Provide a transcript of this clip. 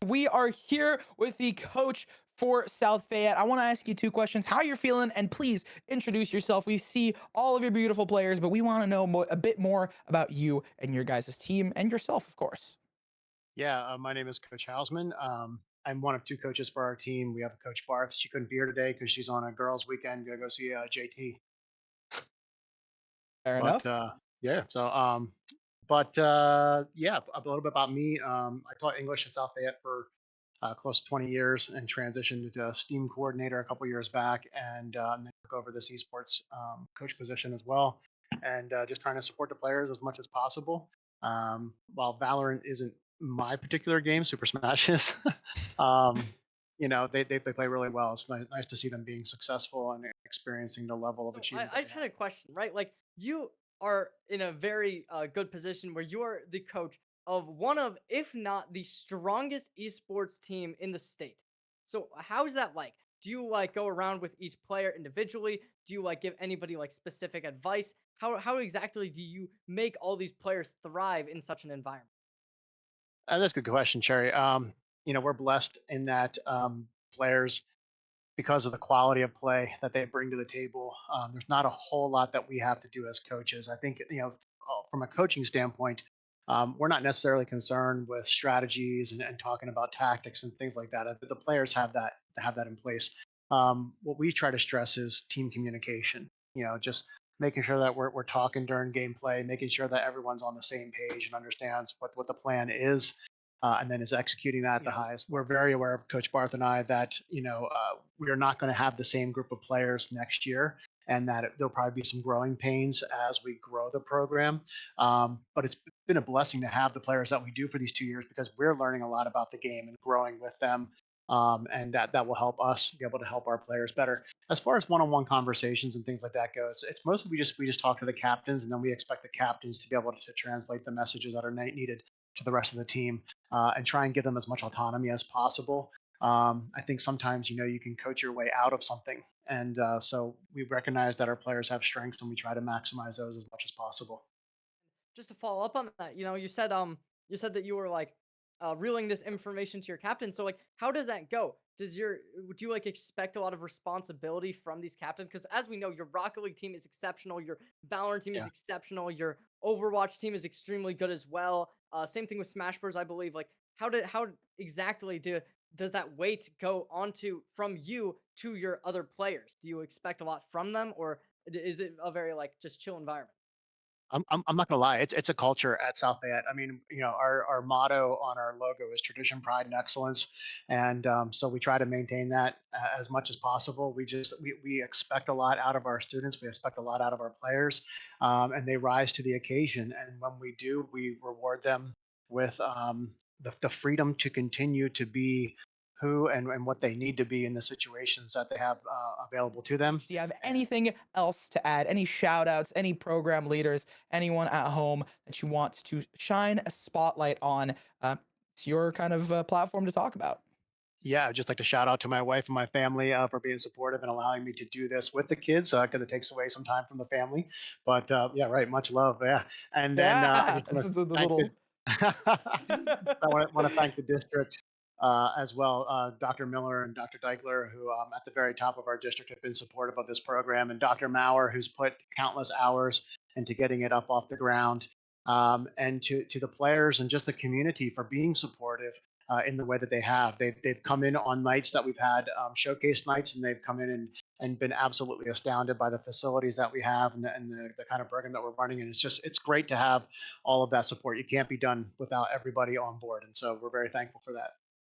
We are here with the coach for South Fayette. I want to ask you two questions: how you're feeling, and please introduce yourself. We see all of your beautiful players, but we want to know a bit more about you and your guys' team and yourself, of course. Yeah, my name is Coach Hausman. I'm one of two coaches for our team. We have a Coach Barth. She couldn't be here today because she's on a girls' weekend to go see JT. Fair But enough. yeah, yeah, a little bit about me. I taught English at South Fayette for close to 20 years and transitioned to a STEAM coordinator a couple years back, and then took over this esports coach position as well. And just trying to support the players as much as possible. While Valorant isn't my particular game, Super Smash is. um, they play really well. It's nice to see them being successful and experiencing the level of So I, achievement that I they just had have. a question, right? Like you are in a very good position where you are the coach of one of, if not the strongest esports team in the state. So how is that like? Do you like go around with each player individually? Do you like give anybody like specific advice? How exactly do you make all these players thrive in such an environment? That's a good question, Cherry. We're blessed in that players, because of the quality of play that they bring to the table, there's not a whole lot that we have to do as coaches. I think, from a coaching standpoint, we're not necessarily concerned with strategies and talking about tactics and things like that. The players have that in place. What we try to stress is team communication. Just making sure that we're talking during gameplay, making sure that everyone's on the same page and understands what the plan is, and then is executing that at the highest. We're very aware of Coach Barth and I that we are not going to have the same group of players next year, and that there'll probably be some growing pains as we grow the program. But it's been a blessing to have the players that we do for these 2 years because we're learning a lot about the game and growing with them. And that will help us be able to help our players better. As far as one-on-one conversations and things like that goes, it's mostly we just talk to the captains, and then we expect the captains to be able to translate the messages that are needed to the rest of the team, and try and give them as much autonomy as possible. I think sometimes you can coach your way out of something, and so we recognize that our players have strengths, and we try to maximize those as much as possible. Just to follow up on that, you said that you were like reeling this information to your captain. So like how does that go? Would you like expect a lot of responsibility from these captains? Because as we know, your Rocket League team is exceptional, your Valorant team is Yeah. exceptional, your Overwatch team is extremely good as well. Same thing with Smash Bros, I believe. Like how exactly does that weight go onto from you to your other players? Do you expect a lot from them, or is it a very like just chill environment? I'm not gonna lie. It's a culture at South Fayette. I mean, our motto on our logo is tradition, pride, and excellence, and so we try to maintain that as much as possible. We expect a lot out of our students. We expect a lot out of our players, and they rise to the occasion. And when we do, we reward them with the freedom to continue to be who and what they need to be in the situations that they have available to them. Coach, do you have And anything else to add? Any shout outs, any program leaders, anyone at home that you want to shine a spotlight on? It's your kind of platform to talk about. Yeah, I'd just like to shout out to my wife and my family for being supportive and allowing me to do this with the kids because it takes away some time from the family. But yeah, right. Much love. Yeah. And then I Yeah, just it's want a to thank the, little. I want to thank the district as well, Dr. Miller and Dr. Deichler, who at the very top of our district have been supportive of this program, and Dr. Maurer, who's put countless hours into getting it up off the ground, and to the players and just the community for being supportive in the way that they have. They've come in on nights that we've had showcase nights, and they've come in and been absolutely astounded by the facilities that we have and the kind of program that we're running. And it's great to have all of that support. You can't be done without everybody on board, and so we're very thankful for that.